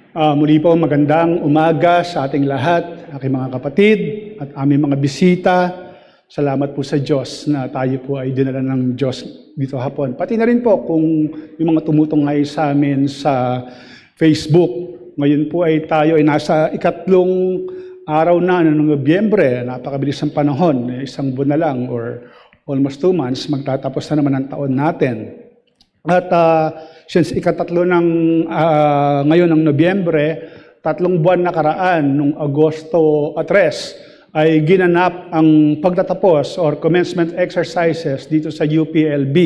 Muli po magandang umaga sa ating lahat, aking mga kapatid at aming mga bisita. Salamat po sa Diyos na tayo po ay dinala ng Diyos dito hapon. Pati na rin po kung yung mga tumutunghay sa amin sa Facebook. Ngayon po ay tayo ay nasa ikatlong araw na ng Nobyembre. Napakabilis ang panahon, isang buwan na lang or almost 2 months, magtatapos na naman ang taon natin. At since ikatatlo ng ngayon ng Nobyembre, 3 buwan nakaraan nung Agosto 3 ay ginanap ang pagtatapos or commencement exercises dito sa UPLB.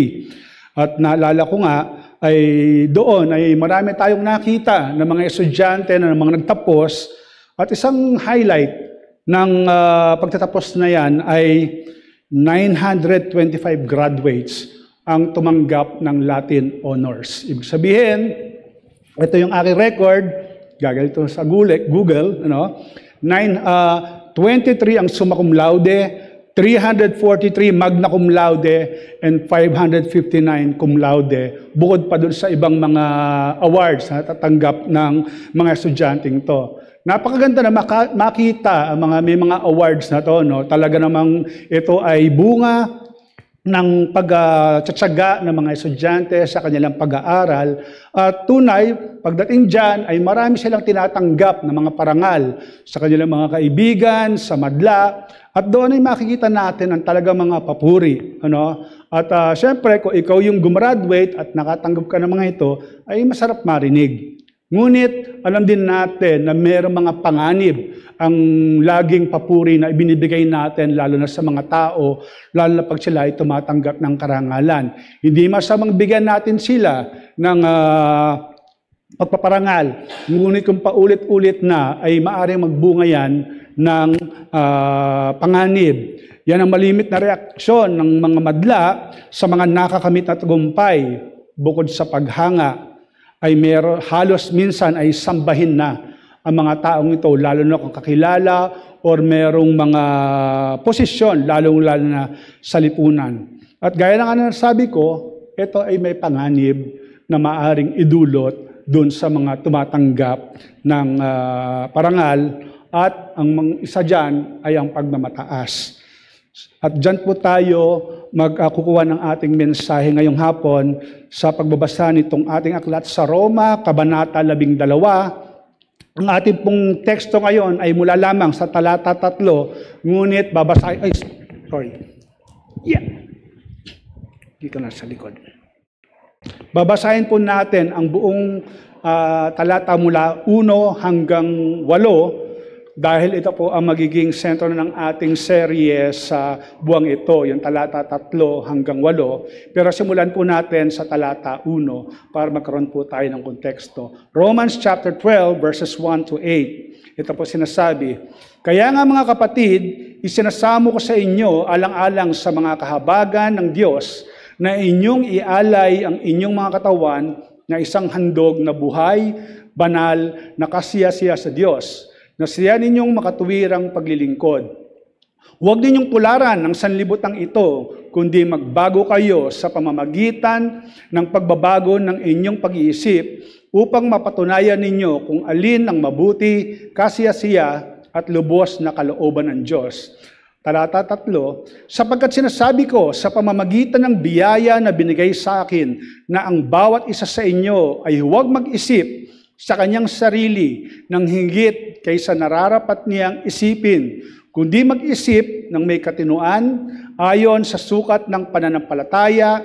At naalala ko nga ay doon ay marami tayong nakita ng mga estudyante na mga nagtapos at isang highlight ng pagtatapos na yan ay 925 graduates ang tumanggap ng Latin Honors. Ibig sabihin, ito yung aking record, gagalito sa Google, 23 ang summa cum laude, 343 magna cum laude, and 559 cum laude. Bukod pa dun sa ibang mga awards na natatanggap ng mga estudyanteng to. Napakaganda na makita may mga awards na to. Talaga namang ito ay bunga ng pagtsatsaga ng mga estudyante sa kanilang pag-aaral. At tunay, pagdating dyan, ay marami silang tinatanggap ng mga parangal sa kanilang mga kaibigan, sa madla, at doon ay makikita natin ang talagang mga papuri. At syempre, kung ikaw yung gumraduate at nakatanggap ka ng mga ito, ay masarap marinig. Ngunit, alam din natin na mayroong mga panganib ang laging papuri na ibinibigay natin, lalo na sa mga tao, lalo na pag sila ay tumatanggap ng karangalan. Hindi masamang bigyan natin sila ng pagpaparangal. Ngunit kung paulit-ulit na, ay maaaring magbunga yan ng panganib. Yan ang malimit na reaksyon ng mga madla sa mga nakakamit na tagumpay. Bukod sa paghanga, ay halos minsan ay sambahin na ang mga taong ito, lalo na kung kakilala or merong mga posisyon, lalo na sa lipunan. At gaya ng sabi ko, ito ay may panganib na maaring idulot doon sa mga tumatanggap ng parangal at ang isa dyan ay ang pagmamataas. At dyan po tayo magkukuha ng ating mensahe ngayong hapon sa pagbabasa nitong ating aklat sa Roma, Kabanata 12. Ang ating pong teksto ngayon ay mula lamang sa talata 3, ngunit babasahin, dito na sa likod. Babasahin po natin ang buong talata mula 1 hanggang 8, dahil ito po ang magiging sentro ng ating serye sa buwang ito, yung talata 3 hanggang 8. Pero simulan po natin sa talata 1 para magkaroon po tayo ng konteksto. Romans chapter 12 verses 1 to 8. Ito po sinasabi, "Kaya nga mga kapatid, isinasamo ko sa inyo alang-alang sa mga kahabagan ng Diyos na inyong ialay ang inyong mga katawan na isang handog na buhay, banal, na kasiyasiya sa Diyos, na siya ninyong makatuwirang paglilingkod. Huwag ninyong tularan ang sanlibutan ito, kundi magbago kayo sa pamamagitan ng pagbabago ng inyong pag-iisip upang mapatunayan ninyo kung alin ang mabuti, kasiyasiya at lubos na kalooban ng Diyos." Talata 3, "Sapagkat sinasabi ko sa pamamagitan ng biyaya na binigay sa akin na ang bawat isa sa inyo ay huwag mag-isip sa kanyang sarili ng hinggit kaysa nararapat niyang isipin, kundi mag-isip ng may katinuan ayon sa sukat ng pananampalataya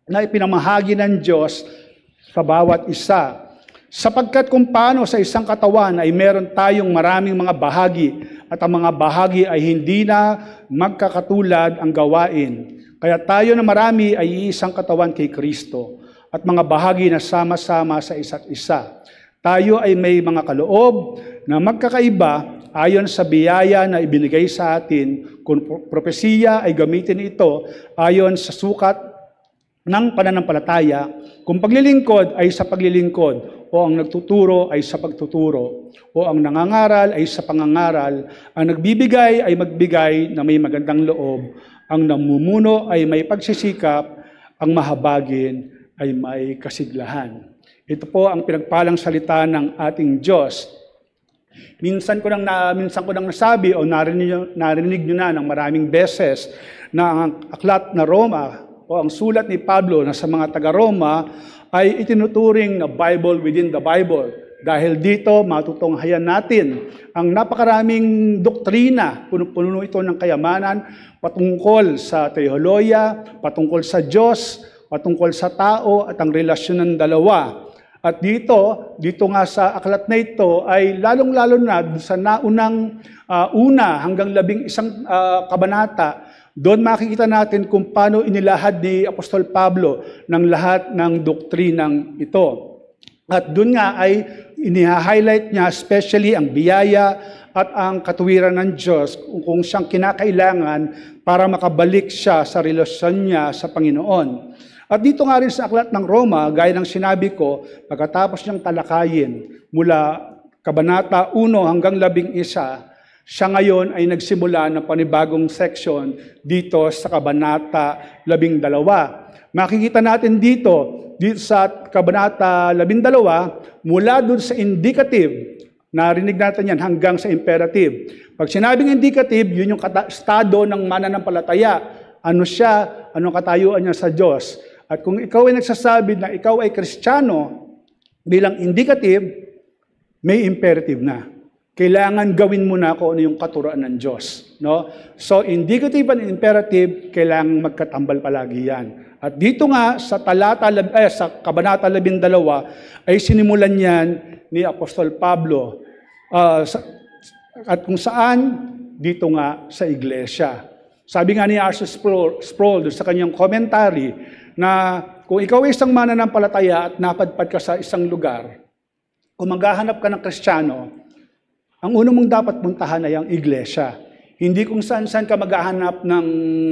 na ipinamahagi ng Diyos sa bawat isa. Sapagkat kung paano sa isang katawan ay meron tayong maraming mga bahagi at ang mga bahagi ay hindi na magkakatulad ang gawain. Kaya tayo na marami ay iisang katawan kay Kristo at mga bahagi na sama-sama sa isa't isa. Tayo ay may mga kaloob na magkakaiba ayon sa biyaya na ibinigay sa atin. Kung propesiya ay gamitin ito ayon sa sukat ng pananampalataya, kung paglilingkod ay sa paglilingkod, o ang nagtuturo ay sa pagtuturo, o ang nangangaral ay sa pangangaral, ang nagbibigay ay magbigay na may magandang loob, ang namumuno ay may pagsisikap, ang mahabagin ay may kasiglahan. Ito po ang pinagpalang salita ng ating Diyos. Minsan ko nang nasabi o narinig nyo na ng maraming beses na ang aklat na Roma o ang sulat ni Pablo na sa mga taga-Roma ay itinuturing na Bible within the Bible. Dahil dito matutunghayan natin ang napakaraming doktrina, puno-puno ito ng kayamanan patungkol sa teolohiya, patungkol sa Diyos, patungkol sa tao at ang relasyon ng dalawa. At dito nga sa aklat na ito ay lalong-lalo na sa naunang una hanggang 11 kabanata, doon makikita natin kung paano inilahad ni Apostol Pablo ng lahat ng doktrinang ito. At doon nga ay iniha-highlight niya especially ang biyaya at ang katuwiran ng Diyos kung siyang kinakailangan para makabalik siya sa relasyon niya sa Panginoon. At dito nga rin sa aklat ng Roma, gaya ng sinabi ko, pagkatapos niyang talakayin mula Kabanata 1 hanggang 11, siya ngayon ay nagsimula ng panibagong section dito sa Kabanata 12. Makikita natin dito sa Kabanata 12, mula doon sa indicative, narinig natin yan hanggang sa imperative. Pag sinabing indicative, yun yung estado ng mananampalataya. Ano siya? Anong katayuan niya sa Diyos? At kung ikaw ay nagsasabi na ikaw ay Kristiyano, bilang indicative, may imperative na. Kailangan gawin mo na kung ano yung katuruan ng Diyos. No? So, indicative and imperative, kailangan magkatambal palagi yan. At dito nga, sa Kabanata 12, ay sinimulan yan ni Apostol Pablo. At kung saan, dito nga sa iglesia. Sabi nga ni Arthur Sproul sa kanyang commentary, na kung ikaw ay isang mananampalataya at napadpad ka sa isang lugar, kung maghahanap ka ng Kristiyano, ang unang mong dapat puntahan ay ang iglesia. Hindi kung saan-saan ka maghahanap ng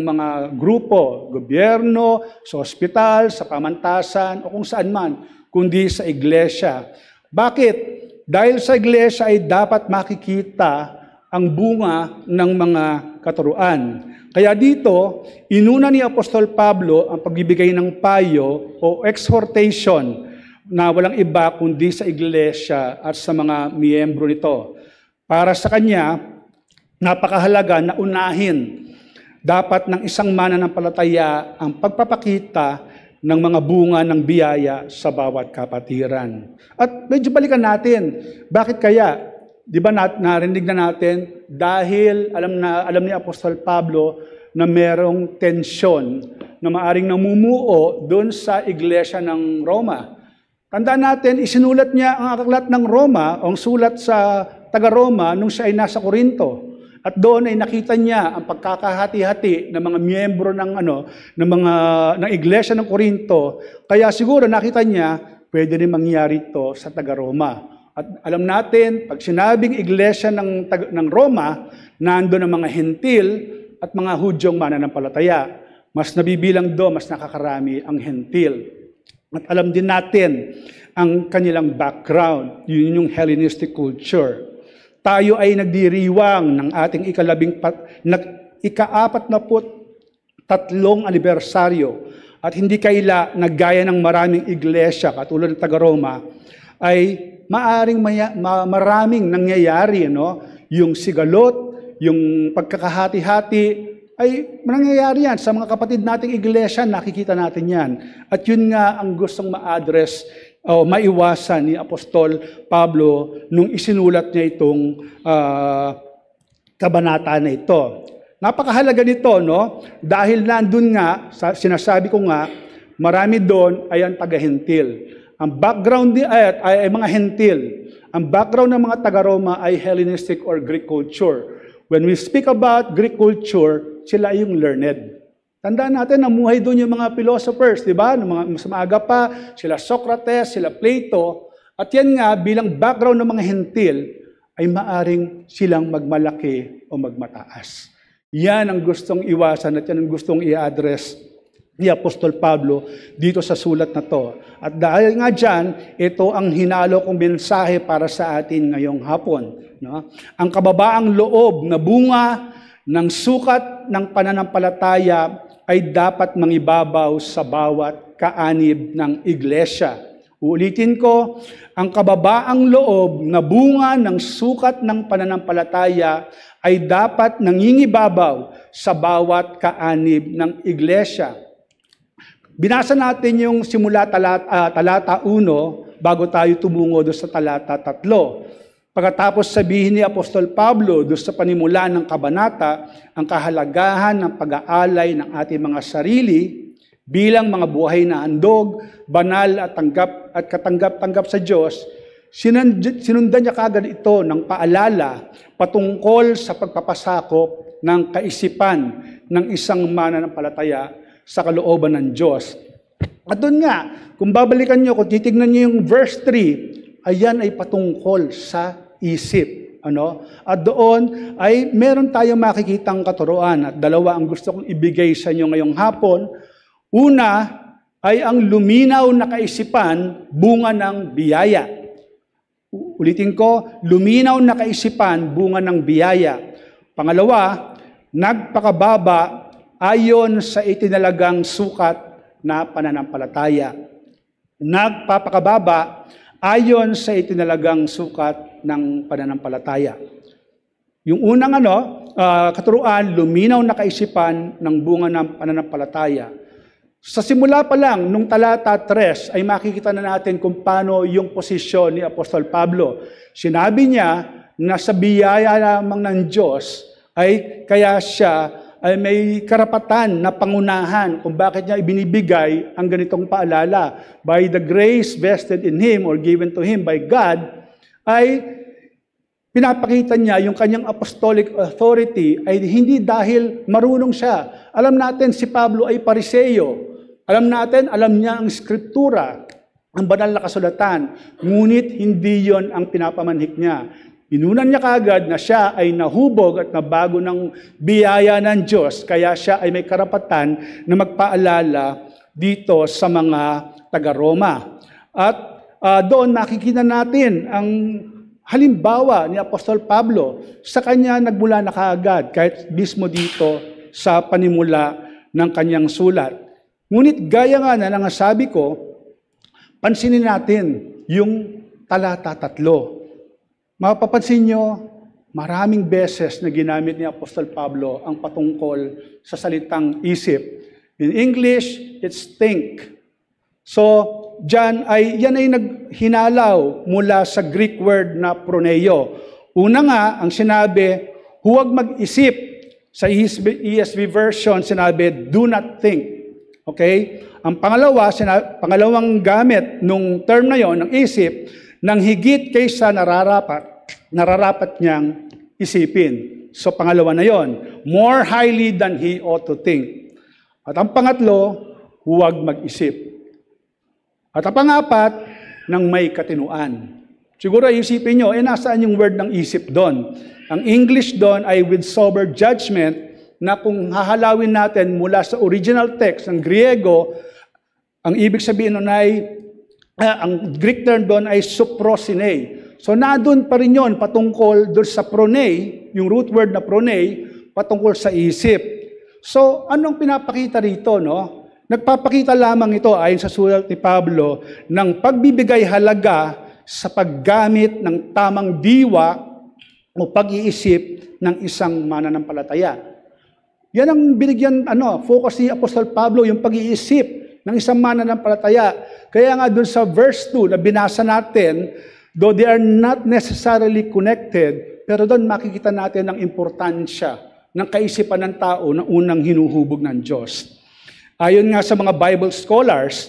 mga grupo, gobyerno, sa ospital, sa pamantasan, o kung saan man, kundi sa iglesia. Bakit? Dahil sa iglesia ay dapat makikita ang bunga ng mga katuruan. Kaya dito, inuna ni Apostol Pablo ang pagbibigay ng payo o exhortation na walang iba kundi sa iglesia at sa mga miyembro nito. Para sa kanya, napakahalaga na unahin dapat ng isang mananampalataya ang pagpapakita ng mga bunga ng biyaya sa bawat kapatiran. At medyo balikan natin, bakit kaya? Di ba narinig na natin dahil alam ni Apostol Pablo na merong tensyon na maaring namumuo doon sa iglesia ng Roma. Tandaan natin, isinulat niya ang aklat ng Roma, o ang sulat sa taga-Roma nung siya ay nasa Korinto. At doon ay nakita niya ang pagkakahati-hati ng mga miyembro ng iglesia ng Korinto. Kaya siguro nakita niya, pwede rin mangyari ito sa taga-Roma. At alam natin, pag sinabing iglesia ng Roma, nandoon ang mga Hentil at mga Hudyong mananampalataya. Mas nabibilang doon, mas nakakarami ang Hentil. At alam din natin ang kanilang background, yun yung Hellenistic culture. Tayo ay nagdiriwang ng ating ika-43 anibersaryo at hindi kaila naggaya ng maraming iglesia katulad ng taga-Roma ay maraming nangyayari, no? Yung sigalot, yung pagkakahati-hati, ay nangyayari yan. Sa mga kapatid nating iglesia, nakikita natin yan. At yun nga ang gustong ma-address o maiwasan ni Apostol Pablo nung isinulat niya itong kabanata na ito. Napakahalaga nito, no? Dahil nandun nga, sinasabi ko nga, marami doon ay ang taga-Hentil. Ang background ay mga Hentil. Ang background ng mga taga-Roma ay Hellenistic or Greek culture. When we speak about Greek culture, sila yung learned. Tandaan natin, namuhay doon yung mga philosophers, di ba? Mas maaga pa, sila Socrates, sila Plato. At yan nga, bilang background ng mga Hentil, ay maaring silang magmalaki o magmataas. Yan ang gustong iwasan at yan ang gustong i-address ni Apostol Pablo dito sa sulat na to. At dahil nga dyan, ito ang hinalo kong mensahe para sa atin ngayong hapon. No? Ang kababaang loob na bunga ng sukat ng pananampalataya ay dapat mangibabaw sa bawat kaanib ng iglesia. Uulitin ko, ang kababaang loob na bunga ng sukat ng pananampalataya ay dapat nangingibabaw sa bawat kaanib ng iglesia. Binasa natin yung simula talata 1 bago tayo tumungo doon sa talata 3. Pagkatapos sabihin ni Apostol Pablo doon sa panimula ng kabanata ang kahalagahan ng pag-aalay ng ating mga sarili bilang mga buhay na handog, banal at katanggap-tanggap sa Diyos, sinundan niya kagad ito ng paalala patungkol sa pagpapasakop ng kaisipan ng isang mananampalataya sa kalooban ng Diyos. At doon nga, kung babalikan niyo, kung titignan niyo yung verse 3, ayan ay patungkol sa isip. At doon ay meron tayong makikitang katuruan at dalawa ang gusto kong ibigay sa inyo ngayong hapon. Una ay ang luminaw na kaisipan, bunga ng biyaya. Ulitin ko, luminaw na kaisipan, bunga ng biyaya. Pangalawa, nagpakababa ayon sa itinalagang sukat na pananampalataya. Nagpapakababa ayon sa itinalagang sukat ng pananampalataya. Yung unang katuruan, luminaw na kaisipan ng bunga ng pananampalataya. Sa simula pa lang, nung talata 3, ay makikita na natin kung paano yung posisyon ni Apostol Pablo. Sinabi niya na sa biyaya lamang ng Diyos ay kaya siya ay may karapatan na pangunahan kung bakit niya ibinibigay ang ganitong paalala. By the grace vested in Him or given to Him by God, ay pinapakita niya yung kanyang apostolic authority ay hindi dahil marunong siya. Alam natin si Pablo ay Pariseo. Alam niya ang Skriptura, ang banal na kasulatan. Ngunit hindi yon ang pinapamanhik niya. Inunan niya kagad na siya ay nahubog at nabago ng biyaya ng Diyos, kaya siya ay may karapatan na magpaalala dito sa mga taga-Roma. At doon nakikita natin ang halimbawa ni Apostol Pablo. Sa kanya nagmula na kaagad, kahit mismo dito sa panimula ng kanyang sulat. Ngunit gaya nga na nangasabi ko, pansinin natin yung talata 3. Mapapansin nyo, maraming beses na ginamit ni Apostol Pablo ang patungkol sa salitang isip. In English, it's think. So, yan ay naghinalaw mula sa Greek word na proneio. Una nga, ang sinabi, huwag mag-isip. Sa ESV version, sinabi, do not think. Okay? Ang pangalawang gamit nung term na yon, ng isip, nang higit kaysa nararapat niyang isipin. So pangalawa na yon, more highly than he ought to think. At ang pangatlo, huwag mag-isip. At ang pangapat, nang may katinuan. Siguro isipin nyo, nasaan yung word ng isip doon? Ang English doon ay with sober judgment, na kung hahalawin natin mula sa original text ng Griego, ang ibig sabihin nun ay, ang Greek term doon ay soprosine. So nadun pa rin yun patungkol doon sa pronei, yung root word na pronei, patungkol sa isip. So anong pinapakita rito, no? Nagpapakita lamang ito ayon sa sulat ni Pablo ng pagbibigay halaga sa paggamit ng tamang diwa o pag-iisip ng isang mananampalataya. Yan ang binigyan, focus ni Apostol Pablo, yung pag-iisip ng isang mananampalataya. Kaya nga dun sa verse 2 na binasa natin, though they are not necessarily connected, pero doon makikita natin ang importansya ng kaisipan ng tao na unang hinuhubog ng Diyos. Ayon nga sa mga Bible scholars,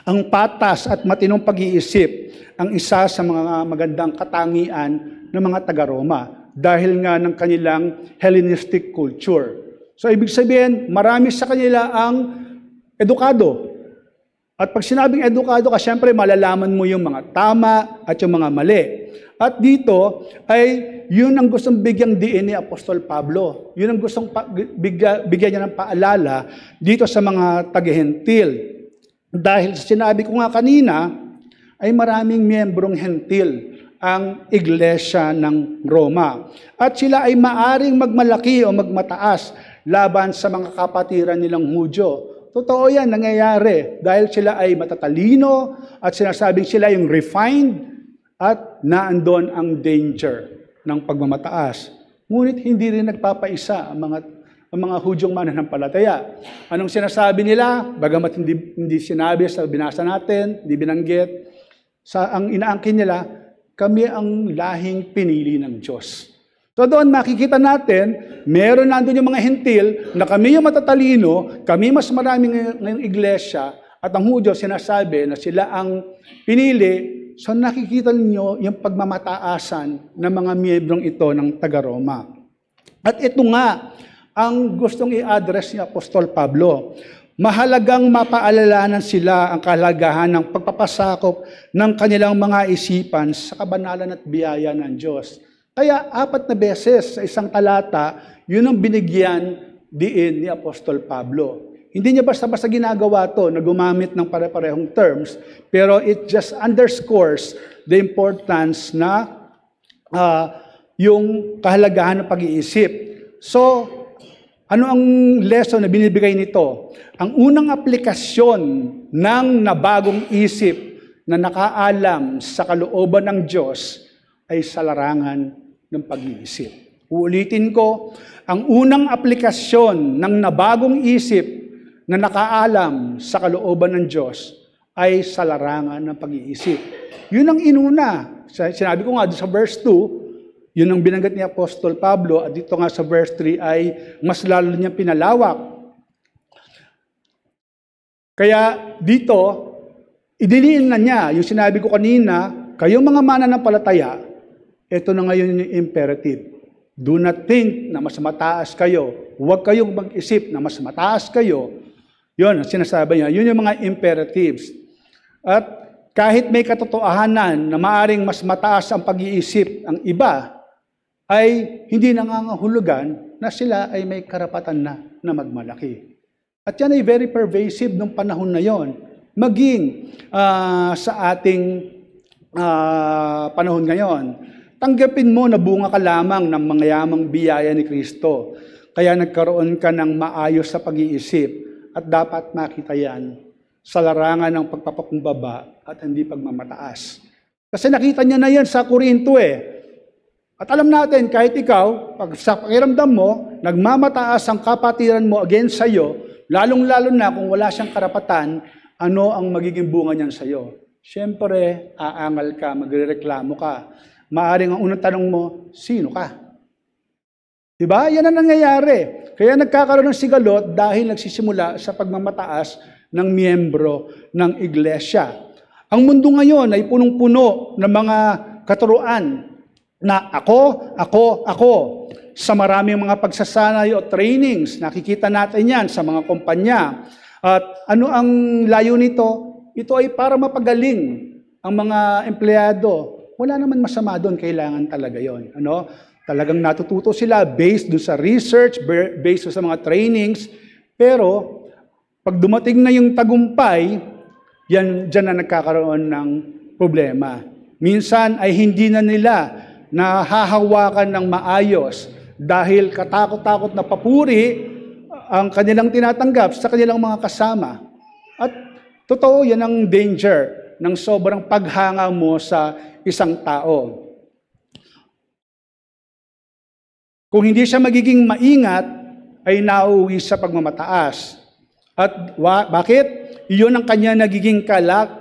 ang patas at matinong pag-iisip ang isa sa mga magandang katangian ng mga taga-Roma dahil nga ng kanilang Hellenistic culture. So ibig sabihin, marami sa kanila ang edukado. At pag sinabing edukado ka, syempre malalaman mo yung mga tama at yung mga mali. At dito ay yun ang gustong bigyang diin ni Apostol Pablo. Yun ang gustong bigyan niya ng paalala dito sa mga taga-hentil. Dahil sinabi ko nga kanina, ay maraming miyembrong hentil ang iglesia ng Roma. At sila ay maaring magmalaki o magmataas laban sa mga kapatiran nilang Hudyo. totoo yan, nangyayari. Dahil sila ay matatalino at sinasabing sila yung refined at naandon ang danger ng pagmamataas. Ngunit hindi rin nagpapaisa ang mga Hudyong mananampalataya. Anong sinasabi nila? Bagamat hindi sinabi sa binasa natin, hindi binanggit, ang inaangkin nila, kami ang lahing pinili ng Diyos. So doon makikita natin, meron nandun yung mga Hentil na kami yung matatalino, kami mas marami ngayong iglesia, at ang Hudyo sinasabi na sila ang pinili. So nakikita niyo yung pagmamataasan ng mga miyembrong ito ng taga-Roma. At ito nga ang gustong i-address ni Apostol Pablo. Mahalagang mapaalalanan sila ang kahalagahan ng pagpapasakop ng kanilang mga isipan sa kabanalan at biyaya ng Diyos. Kaya 4 na beses sa isang talata, yun ang binigyan diin ni Apostol Pablo. Hindi niya basta-basta ginagawa to na gumamit ng pare-parehong terms, pero it just underscores the importance na yung kahalagahan ng pag-iisip. So, ano ang lesson na binibigay nito? Ang unang aplikasyon ng nabagong isip na nakaalam sa kalooban ng Diyos ay sa larangan ng pag-iisip. Uulitin ko, ang unang aplikasyon ng nabagong isip na nakaalam sa kalooban ng Diyos ay sa larangan ng pag-iisip. Yun ang inuna. Sinabi ko nga sa verse 2, yun ang binanggit ni Apostol Pablo, at dito nga sa verse 3 ay mas lalo niyang pinalawak. Kaya dito, idiniin na niya, yung sinabi ko kanina, kayong mga mananampalataya, ito na ngayon yung imperative. Do not think na mas mataas kayo. Huwag kayong mag-isip na mas mataas kayo. Yun, ang sinasabi niya, yun yung mga imperatives. At kahit may katotohanan na maaring mas mataas ang pag-iisip ang iba, ay hindi nangangahulugan na sila ay may karapatan na magmalaki. At yan ay very pervasive nung panahon na yon. Maging sa ating panahon ngayon. Tanggapin mo na bunga ka lamang ng mangyayamang biyaya ni Kristo. Kaya nagkaroon ka ng maayos sa pag-iisip. At dapat makita yan sa larangan ng pagpapakumbaba at hindi pagmamataas. Kasi nakita niya na yan sa Korinto At alam natin, kahit ikaw, pag sa pakiramdam mo, nagmamataas ang kapatiran mo against sa'yo, lalong-lalo na kung wala siyang karapatan, ano ang magiging bunga niyan sa'yo? Siyempre, aangal ka, magrereklamo ka. Maaring ang unang tanong mo, sino ka? Diba? Yan ang nangyayari. Kaya nagkakaroon ng sigalot dahil nagsisimula sa pagmamataas ng miyembro ng iglesia. Ang mundo ngayon ay punong-puno ng mga katuruan na ako. Sa maraming mga pagsasanay o trainings, nakikita natin yan sa mga kumpanya. At ano ang layo nito? Ito ay para mapagaling ang mga empleyado. Wala naman masama doon, kailangan talaga yon. Talagang natututo sila based doon sa research, based sa mga trainings. Pero, pag dumating na yung tagumpay, dyan na nagkakaroon ng problema. Minsan ay hindi na nila nahahawakan ng maayos dahil katakot-takot na papuri ang kanilang tinatanggap sa kanilang mga kasama. At totoo, yan ang danger ng sobrang paghanga mo sa isang tao. Kung hindi siya magiging maingat, ay nauwi sa pagmamataas. At bakit? Iyon ang kanya nagiging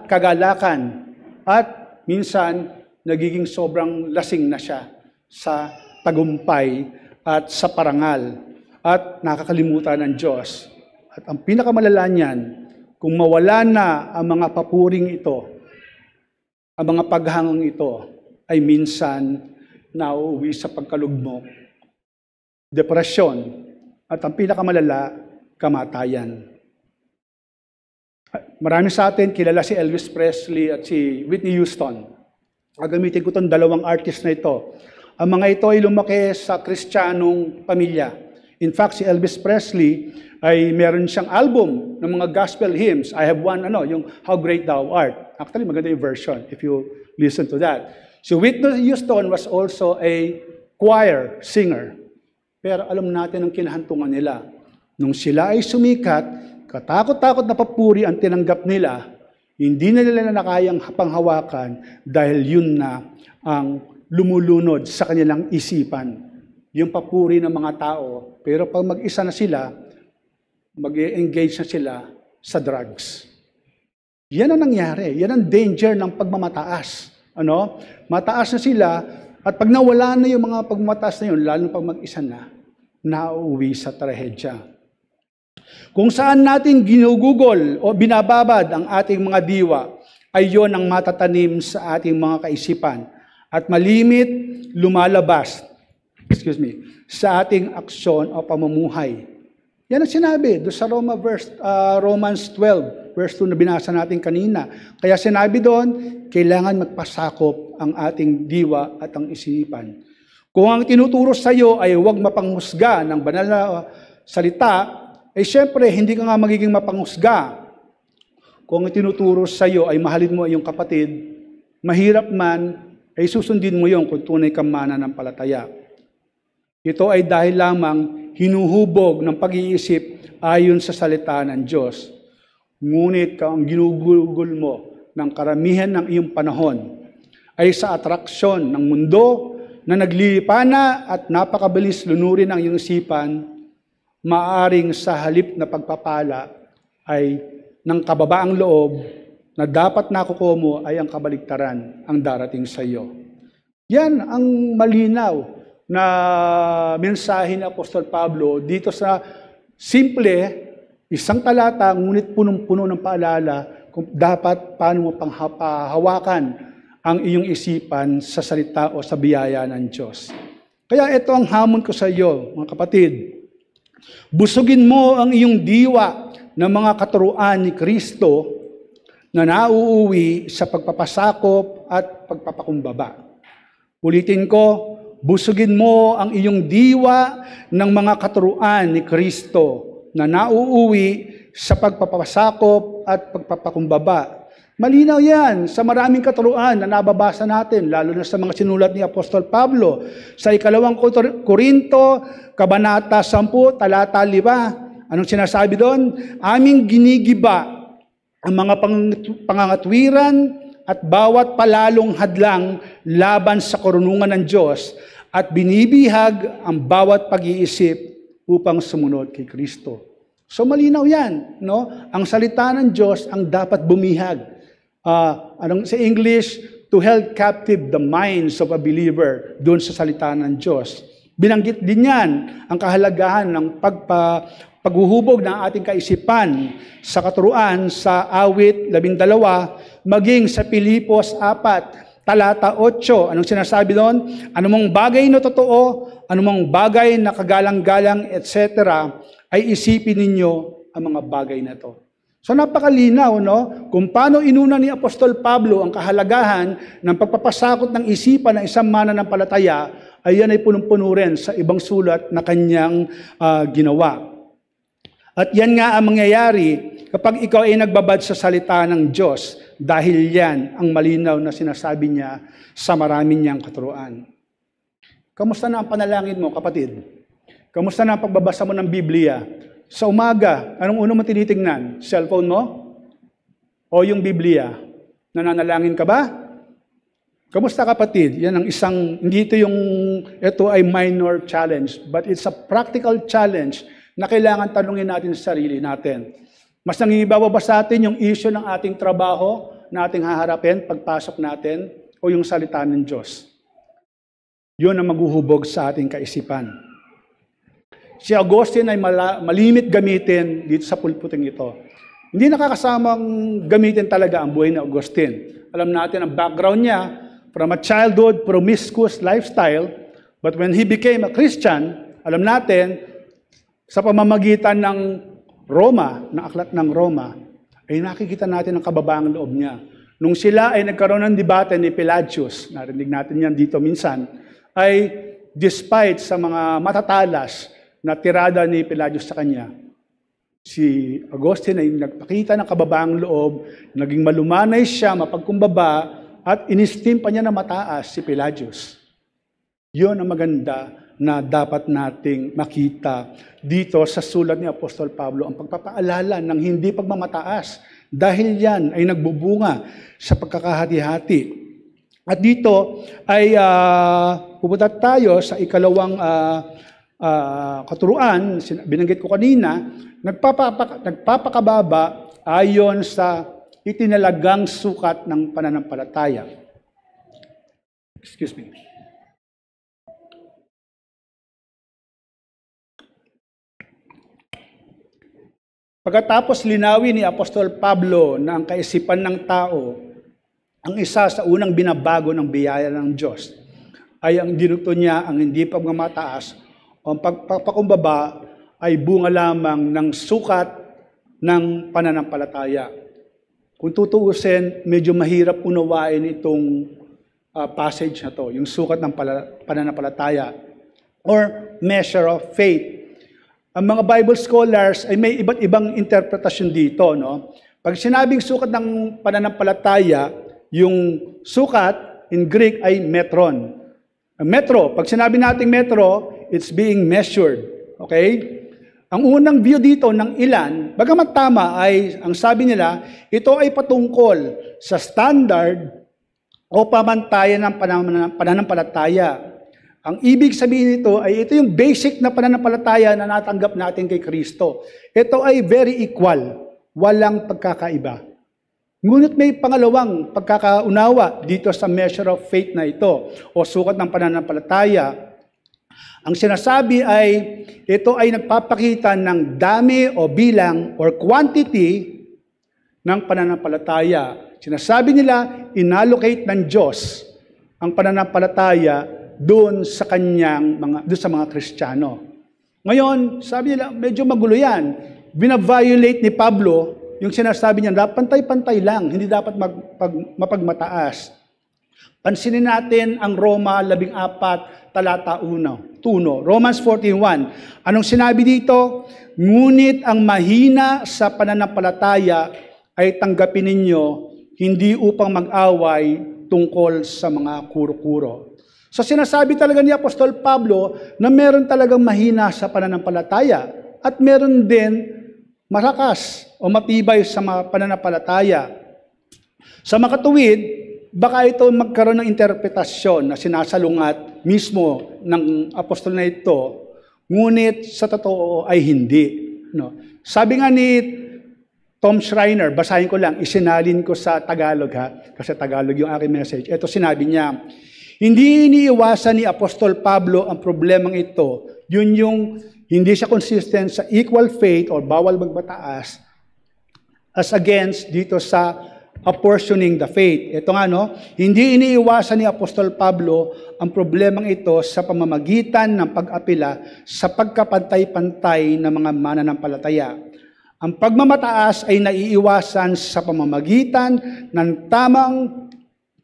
kagalakan. At minsan, nagiging sobrang lasing na siya sa tagumpay at sa parangal. At nakakalimutan ng Diyos. At ang pinakamalala niyan, kung mawala na ang mga papuring ito, ang mga paghangang ito, ay minsan nauwi sa pagkalugmok, depresyon, at ang pinakamalala, kamatayan. Marami sa atin kilala si Elvis Presley at si Whitney Houston. Gagamitin ko itong dalawang artist na ito. Ang mga ito ay lumaki sa Kristiyanong pamilya. In fact, si Elvis Presley ay meron siyang album ng mga gospel hymns. I have one, yung How Great Thou Art. Actually, maganda yung version if you listen to that. So Whitney Houston was also a choir singer. Pero alam natin ang kinahantungan nila. Nung sila ay sumikat, Katakot-takot na papuri ang tinanggap nila, hindi na nila na kayang panghawakan dahil yun na ang lumulunod sa kanilang isipan. Yung papuri ng mga tao, pero pag mag-isa na sila, mag-engage na sila sa drugs. Yan ang nangyari. Yan ang danger ng pagmamataas. Mataas na sila, at pag nawala na yung mga pagmamataas na yun, lalo pag mag-isa na, nauuwi sa trahedya. Kung saan natin ginugugol o binababad ang ating mga diwa, ay yon ang matatanim sa ating mga kaisipan at malimit lumalabas sa ating aksyon o pamumuhay. Yan ang sinabi doon sa Romans 12, verse 2 na binasa natin kanina. Kaya sinabi doon, kailangan magpasakop ang ating diwa at ang isipan. Kung ang tinuturo sa iyo ay huwag mapanghusga ng banal na salita, syempre, hindi ka nga magiging mapanghusga. Kung ang tinuturo sa iyo ay mahalin mo iyong kapatid, mahirap man, ay susundin mo yon kung tunay kang mananampalataya. Ito ay dahil lamang hinuhubog ng pag-iisip ayon sa salita ng Diyos. Ngunit kung ang ginugugol mo ng karamihan ng iyong panahon ay sa atraksyon ng mundo na naglilipana at napakabilis lunurin ang iyong isipan, maaring sa halip na pagpapala ay ng kababaang loob na dapat nakukuha mo ay ang kabaligtaran ang darating sa iyo. Yan ang malinaw na mensahe ni Apostol Pablo dito sa simple, isang talata, ngunit punong-puno ng paalala kung dapat paano mo panghawakan ang iyong isipan sa salita o sa biyaya ng Diyos. Kaya ito ang hamon ko sa iyo, mga kapatid. Busugin mo ang iyong diwa ng mga katuruan ni Kristo na nauuwi sa pagpapasakop at pagpapakumbaba. Ulitin ko, busugin mo ang iyong diwa ng mga katuruan ni Kristo na nauuwi sa pagpapasakop at pagpapakumbaba. Malinaw yan sa maraming katuruan na nababasa natin, lalo na sa mga sinulat ni Apostol Pablo. Sa 2 Korinto, Kabanata 10, talata 5, anong sinasabi doon? Aming ginigiba ang mga pangangatwiran at bawat palalong hadlang laban sa karunungan ng Diyos at binibihag ang bawat pag-iisip upang sumunod kay Kristo. So malinaw yan, no? Ang salita ng Diyos ang dapat bumihag. Sa English, to held captive the minds of a believer doon sa salita ng Diyos. Binanggit din yan ang kahalagahan ng paghuhubog ng ating kaisipan sa katuruan sa awit 12, maging sa Pilipos 4, talata 8. Anong sinasabi doon? Anumang bagay na totoo, anumang bagay na kagalang-galang, etc., ay isipin ninyo ang mga bagay na to. So napakalinaw, no? Kung paano inuna ni Apostol Pablo ang kahalagahan ng pagpapasakot ng isipan ng isang mananampalataya, ay yan ay punong-puno rin sa ibang sulat na kanyang ginawa. At yan nga ang mangyayari kapag ikaw ay nagbabad sa salita ng Diyos, dahil yan ang malinaw na sinasabi niya sa marami niyang katuruan. Kamusta na ang panalangin mo, kapatid? Kamusta na ang pagbabasa mo ng Biblia? Sa umaga, anong uno mo tinitingnan? Cellphone mo? O yung Biblia? Nananalangin ka ba? Kamusta, kapatid? Yan ang isang, ito ay minor challenge, but it's a practical challenge na kailangan tanungin natin sa sarili natin. Mas nangingibawa ba sa atin yung issue ng ating trabaho na ating haharapin, pagpasok natin, o yung salita ng Diyos? Yun ang maghuhubog sa ating kaisipan. Si Augustine ay malimit gamitin dito sa pulpiting ito. Hindi nakakasamang gamitin talaga ang buhay ni Augustine. Alam natin ang background niya, from a childhood, promiscuous lifestyle, but when he became a Christian, alam natin, sa pamamagitan ng Roma, ng aklat ng Roma, ay nakikita natin ang kababaang loob niya. Nung sila ay nagkaroon ng debate ni Pelagius, narinig natin yan dito minsan, ay despite sa mga matatalas na tirada ni Pelagius sa kanya, si Augustine ay nagpakita ng kababaang loob, naging malumanay siya, mapagkumbaba, at inistim pa niya na mataas si Pelagius. Yun ang maganda na dapat nating makita dito sa sulat ni Apostol Pablo, ang pagpapaalala ng hindi pagmamataas. Dahil yan ay nagbubunga sa pagkakahati-hati. At dito ay pupunta tayo sa ikalawang katuruan, binanggit ko kanina, nagpapakababa ayon sa itinalagang sukat ng pananampalataya. Excuse me. Pagkatapos linawin ni Apostol Pablo na ang kaisipan ng tao, ang isa sa unang binabago ng biyaya ng Diyos, ay ang dinuto niya ang hindi pagmamataas o ang pagpapakumbaba ay bunga lamang ng sukat ng pananampalataya. Kung tutuusin, medyo mahirap unawain itong passage na to, yung sukat ng pananampalataya or measure of faith. Ang mga Bible scholars ay may iba't ibang interpretasyon dito. No? Pag sinabing sukat ng pananampalataya, yung sukat in Greek ay metron. Metro, pag sinabi nating metro, it's being measured. Okay? Ang unang view dito ng ilan, bagamat tama ay, ang sabi nila, ito ay patungkol sa standard o pamantayan ng pananampalataya. Ang ibig sabihin nito ay ito yung basic na pananampalataya na natanggap natin kay Kristo. Ito ay very equal, walang pagkakaiba. Ngunit may pangalawang pagkakaunawa dito sa measure of faith na ito o sukat ng pananampalataya. Ang sinasabi ay ito ay nagpapakita ng dami o bilang or quantity ng pananampalataya. Sinasabi nila, inallocate ng Diyos ang pananampalataya doon sa mga Kristiyano. Ngayon, sabi nila, medyo magulo yan. Bina-violate ni Pablo yung sinasabi niya, dapat pantay-pantay lang, hindi dapat mapagmataas. Pansinin natin ang Roma 14, talata 1. Romans 14:1. Anong sinabi dito? Ngunit ang mahina sa pananampalataya ay tanggapin ninyo, hindi upang mag-away tungkol sa mga kuro-kuro. So sinasabi talaga ni Apostol Pablo na meron talagang mahina sa pananampalataya at meron din malakas o matibay sa mga pananampalataya. Sa makatuwid, baka ito magkaroon ng interpretasyon na sinasalungat mismo ng apostol na ito, ngunit sa totoo ay hindi. No? Sabi nga ni Tom Schreiner, basahin ko lang, isinalin ko sa Tagalog kasi Tagalog yung aking message. Ito sinabi niya, hindi iniiwasan ni Apostol Pablo ang problemang ito. Yun yung hindi siya consistent sa equal faith or bawal magmataas as against dito sa apportioning the faith. Ito nga, no? Hindi iniiwasan ni Apostol Pablo ang problemang ito sa pamamagitan ng pag-apila sa pagkapantay-pantay ng mga mananampalataya. Ang pagmamataas ay naiiwasan sa pamamagitan ng tamang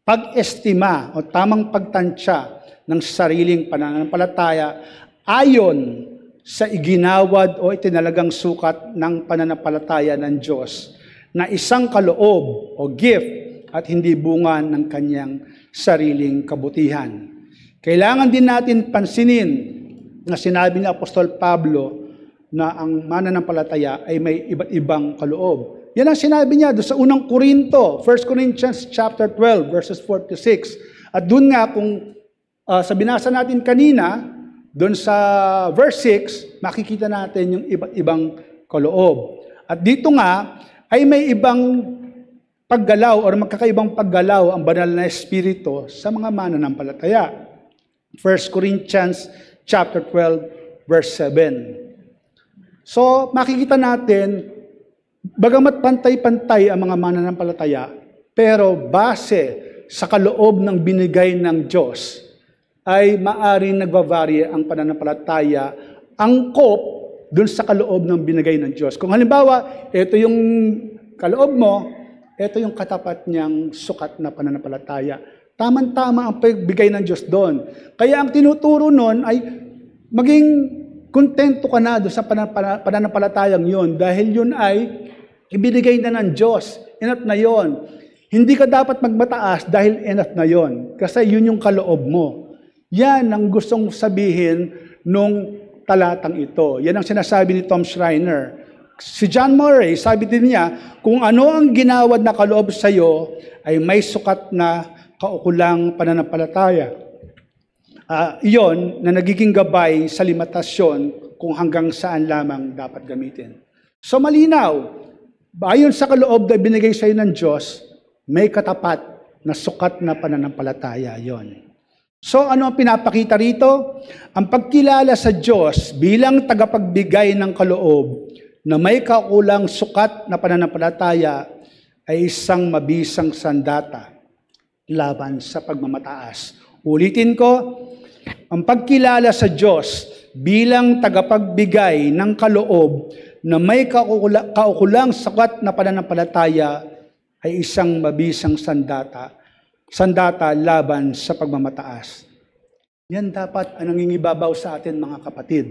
pag-estima o tamang pagtansya ng sariling pananampalataya ayon sa iginawad o itinalagang sukat ng pananampalataya ng Diyos na isang kaloob o gift at hindi bunga ng kanyang sariling kabutihan. Kailangan din natin pansinin na sinabi ni Apostol Pablo na ang mananampalataya ay may iba't ibang kaloob. Yan ang sinabi niya doon sa unang Korinto, 1 Corinthians chapter 12, verses 4-6. At doon nga, kung sa binasa natin kanina, doon sa verse 6, makikita natin yung iba't ibang kaloob. At dito nga, ay may ibang paggalaw or magkakaibang paggalaw ang banal na espiritu sa mga mananampalataya. 1 Corinthians chapter 12, verse 7. So, makikita natin, bagamat pantay-pantay ang mga mananampalataya, pero base sa kaloob ng binigay ng Diyos, ay maaring nagbavarya ang pananampalataya, angkop dun sa kaloob ng binigay ng Diyos. Kung halimbawa, ito yung kaloob mo, ito yung katapat niyang sukat na pananampalataya. Tama-tama ang pagbigay ng Diyos doon. Kaya ang tinuturo nun ay maging kontento ka na doon sa pananampalatayang yun dahil yun ay ibinigay na ng Diyos. Enough na yun. Hindi ka dapat magmataas dahil enough na yun. Kasi yun yung kaloob mo. Yan ang gustong sabihin nung talatang ito. Yan ang sinasabi ni Tom Schreiner. Si John Murray, sabi din niya, kung ano ang ginawad na kaloob sa iyo ay may sukat na kaukulang pananampalataya. Iyon na nagiging gabay sa limitasyon kung hanggang saan lamang dapat gamitin. So malinaw, ayon sa kaloob na binigay sa iyo ng Diyos, may katapat na sukat na pananampalataya yon. So ano ang pinapakita rito? Ang pagkilala sa Diyos bilang tagapagbigay ng kaloob na may kaukulang sukat na pananampalataya ay isang mabisang sandata laban sa pagmamataas. Ulitin ko, ang pagkilala sa Diyos bilang tagapagbigay ng kaloob na may kaukulang sukat na pananampalataya ay isang mabisang sandata laban sa pagmamataas. Yan dapat ang nangingibabaw sa atin, mga kapatid.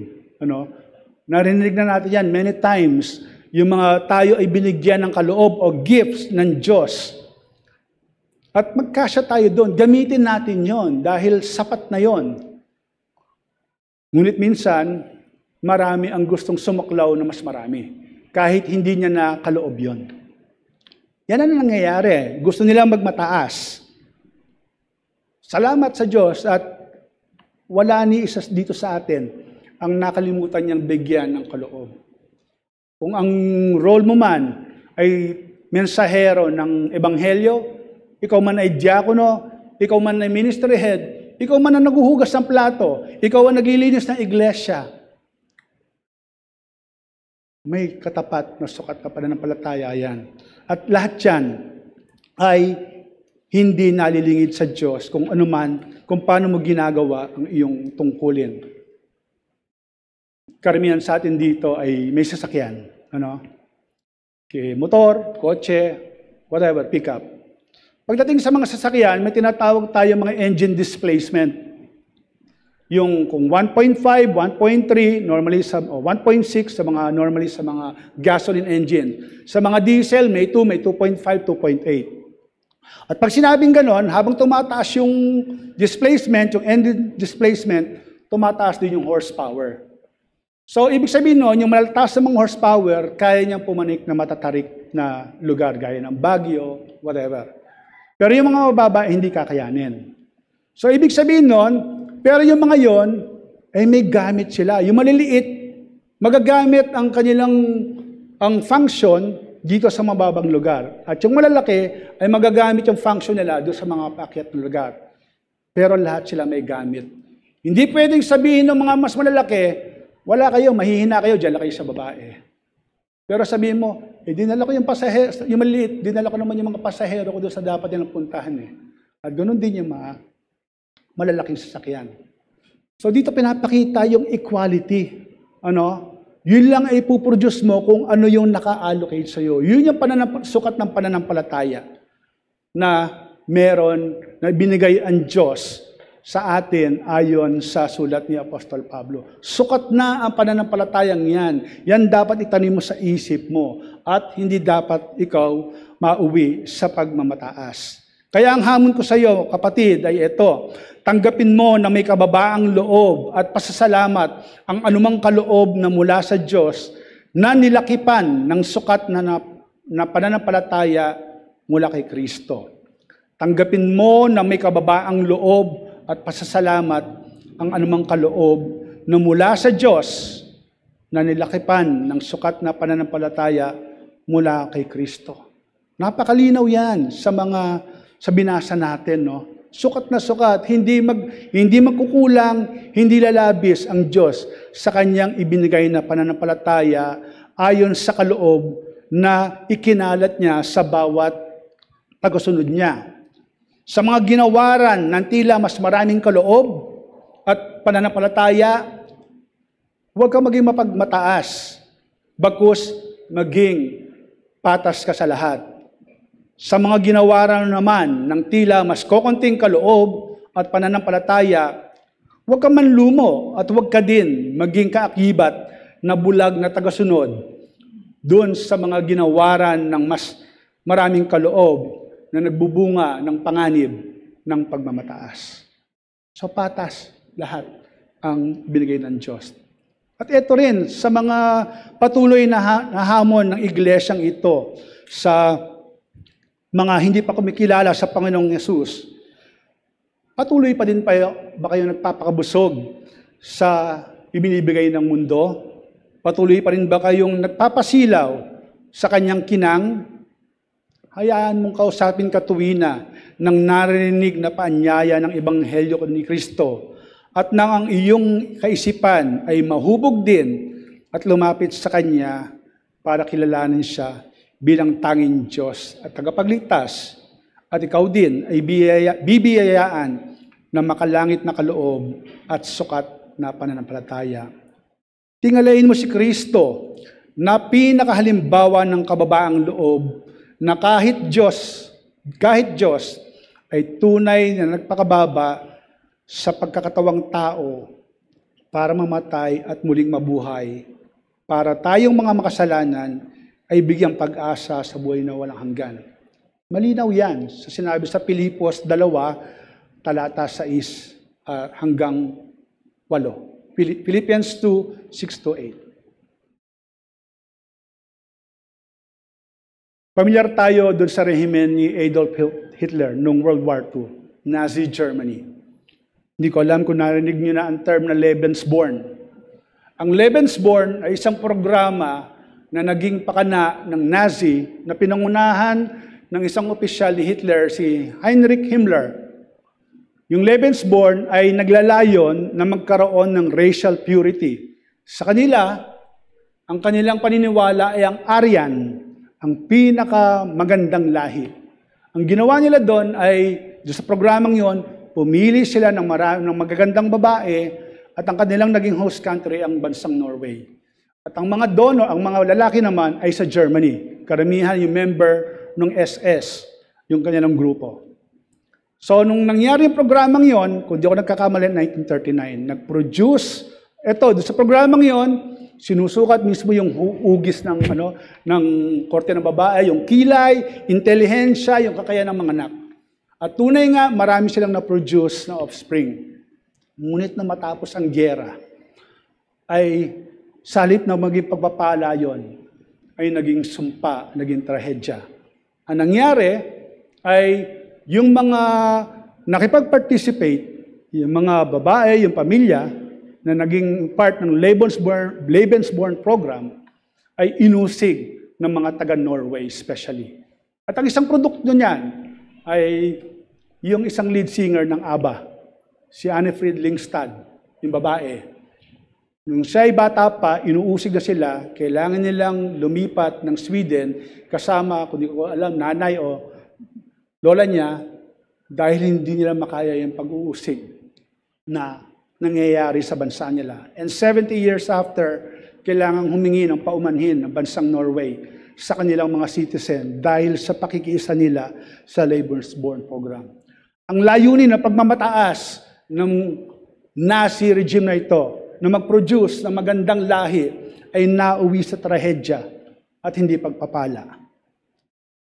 Narinig na natin yan many times, yung mga tayo ay binigyan ng kaloob o gifts ng Diyos. At magkasya tayo doon, gamitin natin yon dahil sapat na yon. Ngunit minsan, marami ang gustong sumaklaw na mas marami, kahit hindi niya na kaloob yon. Yan ang nangyayari. Gusto nilang magmataas. Salamat sa Diyos at wala ni isa dito sa atin ang nakalimutan niyang bigyan ng kaloob. Kung ang role mo man ay mensahero ng ebanghelyo, ikaw man ay diakono, ikaw man ay ministry head, ikaw man ang naghuhugas ng plato, ikaw ang naglilinis ng iglesia, may katapat na sukat na pananampalataya yan. At lahat yan ay hindi nalilingid sa Diyos kung paano mo ginagawa ang iyong tungkulin. Karamihan sa atin dito ay may sasakyan. Motor, kotse, whatever, pickup. Pagdating sa mga sasakyan, may tinatawag tayo mga engine displacement. Yung kung 1.5, 1.3, normally 1.6 sa mga normally sa mga gasoline engine. Sa mga diesel, may 2, may 2.5, 2.8. At pag sinabing ganon, habang tumataas yung displacement, yung engine displacement, tumataas din yung horsepower. So, ibig sabihin nun, yung malataas na mga horsepower, kaya niyang pumanik na matatarik na lugar, gaya ng Baguio, whatever. Pero yung mga mababa, hindi kakayanin. So, ibig sabihin nun, pero yung mga yon ay may gamit sila. Yung maliliit, magagamit ang kanilang function dito sa mababang lugar. At yung malalaki ay magagamit yung function nila doon sa mga paakyat na lugar. Pero lahat sila may gamit. Hindi pwedeng sabihin ng mga mas malalaki, wala kayo, mahihina kayo, dyan lang kayo sa babae. Pero sabihin mo, dinala ko yung pasahero, yung maliit, dinala ko naman yung mga pasahero ko doon sa dapat nilang puntahan. At ganoon din yung mga malalaking sasakyan. So dito pinapakita yung equality. Yun lang ay ipuproduce mo kung ano yung naka-allocate sa'yo. Yun yung sukat ng pananampalataya na meron, na binigay ang Diyos sa atin ayon sa sulat ni Apostol Pablo. Sukat na ang pananampalatayang yan. Yan dapat itanim mo sa isip mo at hindi dapat ikaw mauwi sa pagmamataas. Kaya ang hamon ko sa iyo, kapatid, ay ito. Tanggapin mo na may kababaang loob at pasasalamat ang anumang kaloob na mula sa Diyos na nilakipan ng sukat na pananampalataya mula kay Kristo. Tanggapin mo na may kababaang loob at pasasalamat ang anumang kaloob na mula sa Diyos na nilakipan ng sukat na pananampalataya mula kay Kristo. Napakalinaw yan sa binasa natin, Sukat na sukat, hindi magkukulang, hindi lalabis ang Diyos sa kanyang ibinigay na pananampalataya ayon sa kaloob na ikinalat niya sa bawat tagasunod niya. Sa mga ginawaran ng tila mas maraming kaloob at pananampalataya, huwag kang maging mapagmataas, bagkus maging patas ka sa lahat. Sa mga ginawaran naman ng tila mas kokonting kaloob at pananampalataya, huwag ka manlumo at huwag ka din maging kaakibat na bulag na tagasunod doon sa mga ginawaran ng mas maraming kaloob na nagbubunga ng panganib ng pagmamataas. So patas lahat. ang binigay ng Diyos. At ito rin, sa mga patuloy na hamon ng iglesyang ito, sa mga hindi pa kumikilala sa Panginoong Yesus, patuloy pa din ba kayo nagpapakabusog sa ibinibigay ng mundo? Patuloy pa rin ba kayong nagpapasilaw sa kanyang kinang? Hayaan mong kausapin katuwina ng narinig na paanyaya ng Ebanghelyo ni Kristo at nang ang iyong kaisipan ay mahubog din at lumapit sa Kanya para kilalanin Siya bilang tanging Diyos at tagapagligtas, at ikaw din ay bibiyayaan ng makalangit na kaloob at sukat na pananampalataya. Tingalain mo si Kristo na pinakahalimbawa ng kababaang loob na kahit Diyos ay tunay na nagpakababa sa pagkakatawang tao para mamatay at muling mabuhay, para tayong mga makasalanan ay bigyang pag-asa sa buhay na walang hanggan. Malinaw yan sa sinabi sa Pilipos 2, talata 6 hanggang 8. Philippians 2, 6-8. Pamilyar tayo doon sa rehimen ni Adolf Hitler noong World War II, Nazi Germany. Hindi ko alam kung narinig niyo na ang term na Lebensborn. Ang Lebensborn ay isang programa na naging pakana ng Nazi na pinangunahan ng isang opisyal ni Hitler, si Heinrich Himmler. Yung Lebensborn ay naglalayon na magkaroon ng racial purity. Sa kanila, ang kanilang paniniwala ay ang Aryan, ang pinakamagandang lahi. Ang ginawa nila doon ay, sa programang yon, pumili sila ng magagandang babae at ang kanilang naging host country ang bansang Norway. At ang mga donor, ang mga lalaki naman ay sa Germany. Karamihan yung member ng SS, yung kanilang grupo. So, nung nangyari yung programang yon, kung di ako nagkakamali, 1939, nag-produce, sa programang yon, sinusukat mismo yung hugis ng korte ng babae, yung kilay, intelihensya, yung kakayahan ng mga anak. At tunay nga, marami silang na-produce na offspring. Ngunit na matapos ang giyera, ay salit na maging pagpapala yon, ay naging sumpa, naging trahedya. Ang nangyari ay yung mga nakipag-participate, yung mga babae, yung pamilya, na naging part ng Lebensborn program, ay inusig ng mga taga-Norway especially. At ang isang produkto niyan ay yung isang lead singer ng ABBA, si Anne-Frid Lyngstad, yung babae. Nung siya ay bata pa, inuusig na sila, kailangan nilang lumipat ng Sweden kasama, kung di ko alam, nanay o lola niya, dahil hindi nila makaya yung pag-uusig na nangyayari sa bansa nila. And 70 years after, kailangang humingi ng paumanhin ng bansang Norway sa kanilang mga citizen dahil sa pakikiisa nila sa Lebensborn program. Ang layunin na pagmamataas ng Nazi regime na ito, na mag-produce ng magandang lahi, ay nauwi sa trahedya at hindi pagpapala.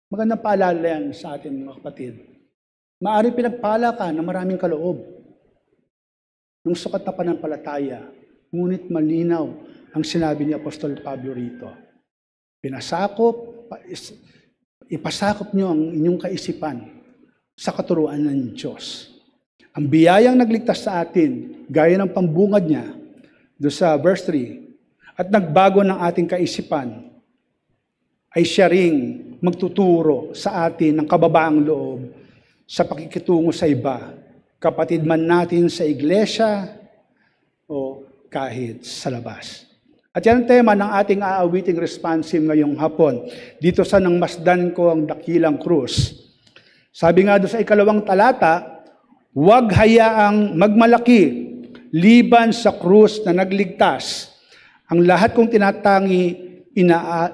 Magandang paalala yan sa atin mga kapatid. Maaaring pinagpala ka na maraming kaloob nung sukat na pananampalataya, ngunit malinaw ang sinabi ni Apostol Pablo rito. Ipasakop nyo ang inyong kaisipan sa katuruan ng Diyos. Ang biyayang nagligtas sa atin, gaya ng pambungad niya, doon sa verse 3, at nagbago ng ating kaisipan, ay siya ring magtuturo sa atin ng kababaang loob sa pakikitungo sa iba, kapatid man natin sa iglesia o kahit sa labas. At yan ang tema ng ating aawiting responsive ngayong hapon. Dito sa nang masdan ko ang dakilang krus. Sabi nga doon sa 2 talata, huwag hayaang magmalaki liban sa krus na nagligtas. Ang lahat kong tinatangi,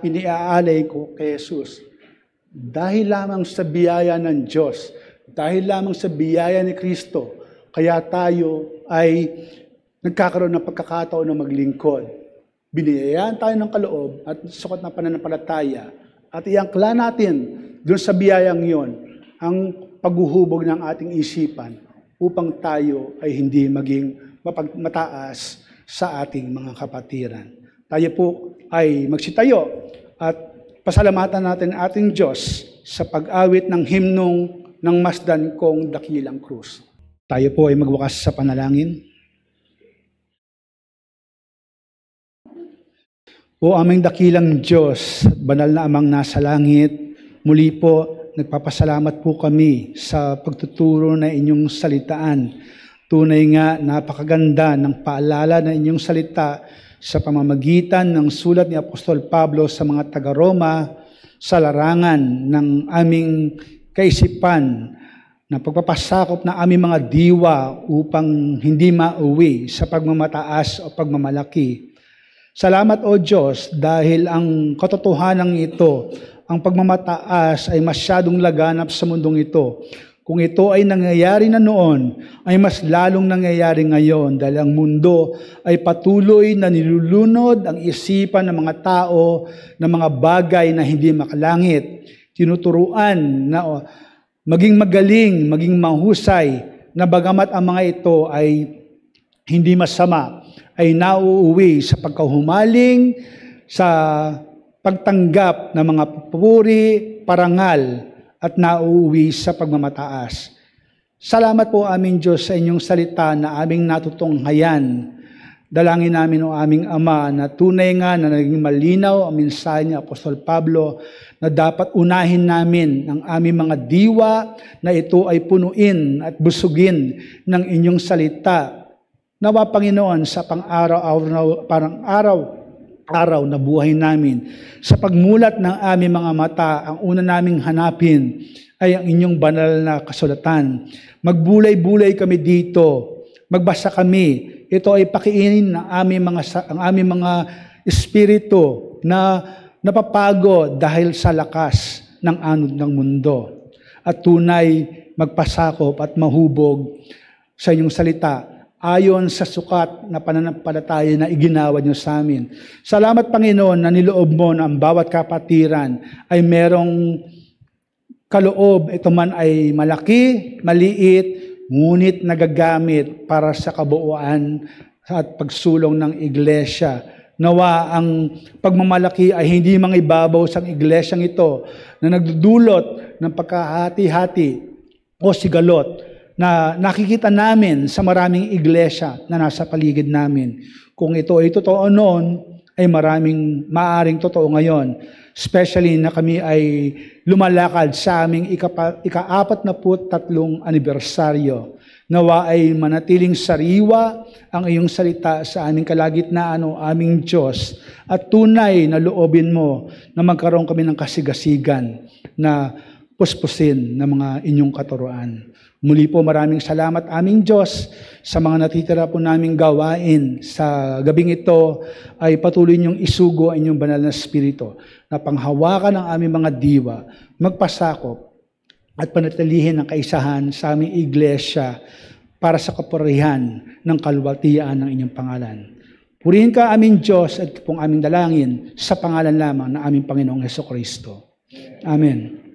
iniaalay ko kay Jesus. Dahil lamang sa biyaya ng Diyos, dahil lamang sa biyaya ni Kristo, kaya tayo ay nagkakaroon ng pagkakataon na maglingkod. Biniyayaan tayo ng kaloob at sukat na pananampalataya at iangkla natin doon sa biyayang yon ang paghuhubog ng ating isipan upang tayo ay hindi maging mapagmataas sa ating mga kapatiran. Tayo po ay magsitayo at pasalamatan natin ating Diyos sa pag-awit ng himnong ng masdan kong dakilang krus. Tayo po ay magwakas sa panalangin. O aming dakilang Diyos, banal na amang nasa langit, muli po nagpapasalamat po kami sa pagtuturo na inyong salitaan. Tunay nga, napakaganda ng paalala ng inyong salita sa pamamagitan ng sulat ni Apostol Pablo sa mga taga-Roma sa larangan ng aming kaisipan na pagpapasakop ng aming mga diwa upang hindi mauwi sa pagmamataas o pagmamalaki. Salamat o Diyos dahil ang katotohanan ito, ang pagmamataas ay masyadong laganap sa mundong ito. Kung ito ay nangyayari na noon, ay mas lalong nangyayari ngayon dahil ang mundo ay patuloy na nilulunod ang isipan ng mga tao ng mga bagay na hindi makalangit. Tinuturuan na maging magaling, maging mahusay, na bagamat ang mga ito ay hindi masama, ay nauuwi sa pagkahumaling, sa pagtanggap ng mga papuri, parangal, at nauuwi sa pagmamataas. Salamat po aming Diyos sa inyong salita na aming natutunghayan. Dalangin namin o aming Ama na tunay nga na naging malinaw ang mensahe ni Apostol Pablo na dapat unahin namin ang aming mga diwa na ito ay punuin at busugin ng inyong salita. Nawa Panginoon sa araw na buhay namin. Sa pagmulat ng aming mga mata, ang una naming hanapin ay ang inyong banal na kasulatan. Magbulay-bulay kami dito. Magbasa kami. Ito ay pakiinin ng ang aming mga espiritu na napapagod dahil sa lakas ng anod ng mundo. At tunay magpasakop at mahubog sa inyong salita ayon sa sukat na pananampalataya na iginawa niyo sa amin. Salamat Panginoon na niloob mo na ang bawat kapatiran ay merong kaloob. Ito man ay malaki, maliit, ngunit nagagamit para sa kabuuan at pagsulong ng iglesia. Nawa ang pagmamalaki ay hindi mangibabaw sa iglesyang ito na nagdudulot ng pagkahati-hati o sigalot na nakikita namin sa maraming iglesia na nasa paligid namin. Kung ito ay totoo noon, ay maraming maaring totoo ngayon. Especially na kami ay lumalakad sa aming ika-43 anibersaryo. Nawa ay manatiling sariwa ang iyong salita sa aming kalagitnaan o aming Diyos at tunay na loobin mo na magkaroon kami ng kasigasigan na puspusin ng mga inyong katuruan. Muli po maraming salamat aming Diyos sa mga natitira po naming gawain. Sa gabing ito ay patuloy niyong isugo ang inyong banal na spirito na panghawakan ng aming mga diwa, magpasakop at panatilihin ang kaisahan sa aming iglesia para sa kapurihan ng kalwaltian ng inyong pangalan. Purihin ka aming Diyos at pong aming dalangin sa pangalan lamang ng aming Panginoong Hesukristo. Amen.